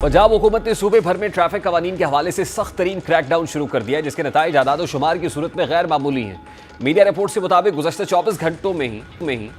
पंजाब हुकूमत ने सूबे भर में ट्रैफिक कवानीन के हवाले से सख्त तरीन क्रैकडाउन शुरू कर दिया है, जिसके नताइज आदाद शुमार की सूरत में गैर मामूली हैं। मीडिया रिपोर्ट के मुताबिक गुज़श्ता 24 घंटों में ही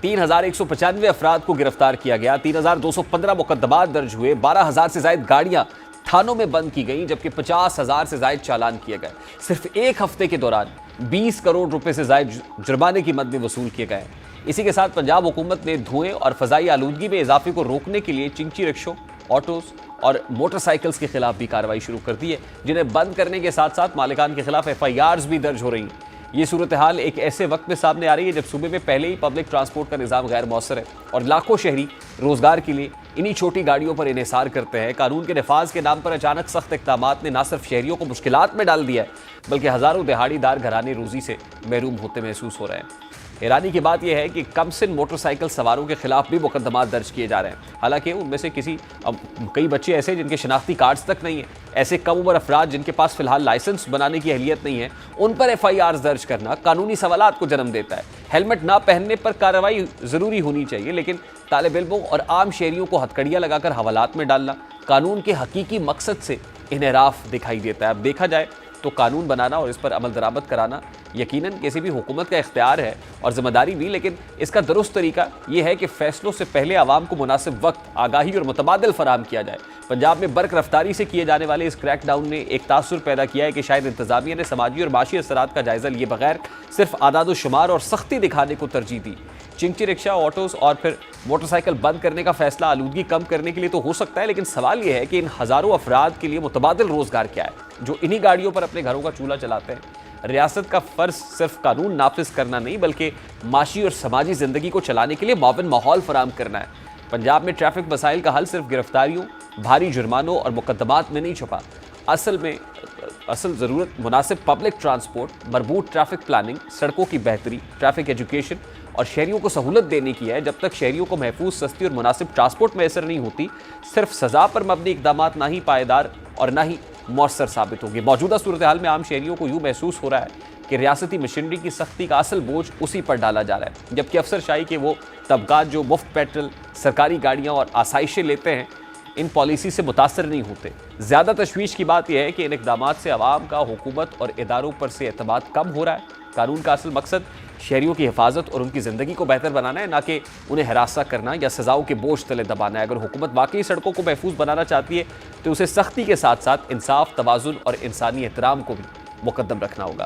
3,195 अफराद को गिरफ्तार किया गया, 3,215 मुकदमात दर्ज हुए, 12,000 से ज़ायद गाड़ियाँ थानों में बंद की गई, जबकि 50,000 से ज़ायद चालान किए गए। सिर्फ एक हफ्ते के दौरान 20 करोड़ रुपए से ज़ायद जुर्माने की मद में वसूल किए गए। इसी के साथ पंजाब हुकूमत ने धुएं और फ़ज़ाई आलूदगी में इजाफे को रोकने के लिए चिंची रिक्शों, ऑटोज़ और मोटरसाइकिल्स के खिलाफ भी कार्रवाई शुरू कर दी है, जिन्हें बंद करने के साथ साथ मालिकान के खिलाफ FIRs भी दर्ज हो रही हैं। ये सूरत हाल एक ऐसे वक्त में सामने आ रही है जब सूबे में पहले ही पब्लिक ट्रांसपोर्ट का निज़ाम गैर मौसर है और लाखों शहरी रोजगार के लिए इन्हीं छोटी गाड़ियों पर इन्हिसार करते हैं। कानून के नफाज के नाम पर अचानक सख्त इक़दामात ने न सिर्फ शहरियों को मुश्किलात में डाल दिया है, बल्कि हज़ारों दिहाड़ीदार घराने रोजी से महरूम होते महसूस हो रहे हैं। हैरानी की बात यह है कि कमसिन मोटरसाइकिल सवारों के खिलाफ भी मुकदमात दर्ज किए जा रहे हैं। हालांकि उनमें से कई बच्चे ऐसे जिनके शनाख्ती कार्ड्स तक नहीं है, ऐसे कम उम्र अफराद जिनके पास फिलहाल लाइसेंस बनाने की अहलियत नहीं है, उन पर FIRs दर्ज करना कानूनी सवालात को जन्म देता है। हेलमेट ना पहनने पर कार्रवाई ज़रूरी होनी चाहिए, लेकिन तालिब इल्मों और आम शहरियों को हथकड़ियाँ लगाकर हवालात में डालना कानून के हकीकी मकसद से इनहराफ दिखाई देता है। अब देखा जाए तो कानून बनाना और इस पर अमल दरामद कराना यकीनन किसी भी हुकूमत का इख्तियार है और जिम्मेदारी भी, लेकिन इसका दुरुस्त तरीका यह है कि फैसलों से पहले आवाम को मुनासिब वक्त, आगाही और मुतबादिल फराहम किया जाए। पंजाब में बर्क रफ्तारी से किए जाने वाले इस क्रैकडाउन ने एक तासुर पैदा किया है कि शायद इंतजामिया ने समाजी और माशी असरात का जायजा लिए बगैर सिर्फ आदाद शुमार और सख्ती दिखाने को तरजीह दी। चिंची रिक्शा, ऑटोज़ और फिर मोटरसाइकिल बंद करने का फैसला आलूदगी कम करने के लिए तो हो सकता है, लेकिन सवाल यह है कि इन हज़ारों अफराद के लिए मुतबादिल रोज़गार क्या है जो इन्हीं गाड़ियों पर अपने घरों का चूल्हा चलाते हैं। रियासत का फ़र्ज सिर्फ कानून नाफिज करना नहीं, बल्कि माशी और समाजी ज़िंदगी को चलाने के लिए मुआविन माहौल फराहम करना है। पंजाब में ट्रैफिक मसाइल का हल सिर्फ गिरफ्तारियों, भारी जुर्मानों और मुकदमात में नहीं छुपा। असल ज़रूरत मुनासिब पब्लिक ट्रांसपोर्ट, मरबूत ट्रैफिक प्लानिंग, सड़कों की बेहतरी, ट्रैफिक एजुकेशन और शहरियों को सहूलत देने की है। जब तक शहरियों को महफूज, सस्ती और मुनासिब ट्रांसपोर्ट मैसर नहीं होती, सिर्फ सज़ा पर मबनी इक़दामात ना ही पायदार और ना ही मौसर साबित होगी। मौजूदा सूरत हाल में आम शहरियों को यूँ महसूस हो रहा है कि रियासती मशीनरी की सख्ती का असल बोझ उसी पर डाला जा रहा है, जबकि अफसरशाही के वो तबकात जो मुफ्त पेट्रोल, सरकारी गाड़ियाँ और आसाइशें लेते हैं, इन पॉलिसी से मुतासर नहीं होते। ज़्यादा तशवीश की बात यह है कि इन इक़दामात से आवाम का हुकूमत और इदारों पर से एतमाद कम हो रहा है। कानून का असल मकसद शहरियों की हिफाजत और उनकी ज़िंदगी को बेहतर बनाना है, ना कि उन्हें हरासा करना या सज़ाओं के बोझ तले दबाना है। अगर हुकूमत वाकई सड़कों को महफूज बनाना चाहती है तो उसे सख्ती के साथ साथ इंसाफ, तवाज़ुन और इंसानी एहतराम को भी मुकद्दम रखना होगा।